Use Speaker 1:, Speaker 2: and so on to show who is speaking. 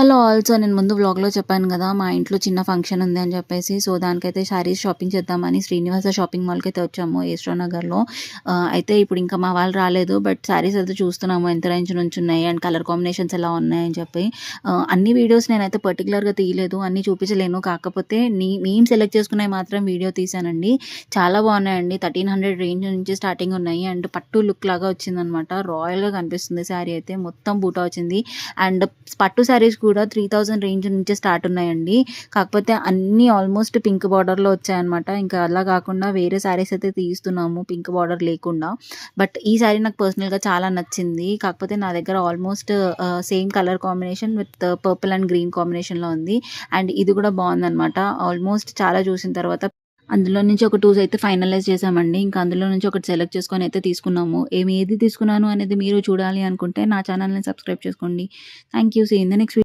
Speaker 1: Hello also నేను ముందు వ్లాగ్‌లో చెప్పాను గదా! మా ఇంట్లో చిన్న ఫంక్షన్ ఉంది అని చెప్పేసి. సో, దానికైతే శారీస్ షాపింగ్ చేద్దామని శ్రీనివాస షాపింగ్ మాల్‌కైతే వచ్చాము యశ్వంత్ నగర్‌లో. అయితే ఇప్పుడు ఇంకా మా వాళ్ళు రాలేదు. బట్ శారీస్ అయితే చూస్తున్నాము ఎంత రేంజ్ నుంచి ఉన్నాయి అండ్ కలర్ కాంబినేషన్స్ ఎలా ఉన్నాయని చెప్పి. అన్ని వీడియోస్ నేనైతే పర్టిక్యులర్‌గా తీయలేదు. అన్నీ చూపించలేను. కాకపోతే మేము సెలెక్ట్ చేసుకున్నవి మాత్రం వీడియో తీశానండి. చాలా బాగున్నాయండి. 1300 రేంజ్ నుంచి స్టార్టింగ్ ఉన్నాయి. అండ్ పట్టు లుక్ లాగా వచ్చిందనమాట. రాయల్‌గా కనిపిస్తుంది శారీ అయితే. మొత్తం బూటా వచ్చింది. అండ్ పట్టు శారీస్ కూడా 3000 రేంజ్ నుంచే స్టార్ట్ ఉన్నాయండి. కాకపోతే అన్నీ ఆల్మోస్ట్ పింక్ బార్డర్‌లో వచ్చాయన్నమాట. ఇంకా అలా కాకుండా వేరే శారీస్ అయితే తీస్తున్నాము పింక్ బార్డర్ లేకుండా. బట్ ఈ శారీ నాకు పర్సనల్‌గా చాలా నచ్చింది. కాకపోతే నా దగ్గర almost same colour combination with purple and green కాంబినేషన్‌లో ఉంది. అండ్ ఇది కూడా బాగుందన్నమాట. ఆల్మోస్ట్ చాలా చూసిన తర్వాత అందులో నుంచి ఒక 2 అయితే ఫైనలైజ్ చేశామండి. ఇంకా అందులో నుంచి ఒకటి సెలెక్ట్ చేసుకొని అయితే తీసుకున్నాము. ఏది తీసుకున్నాను అనేది మీరు చూడాలి అనుకుంటే నా ఛానల్‌ని సబ్స్క్రైబ్ చేసుకోండి. Thank you. See you in the next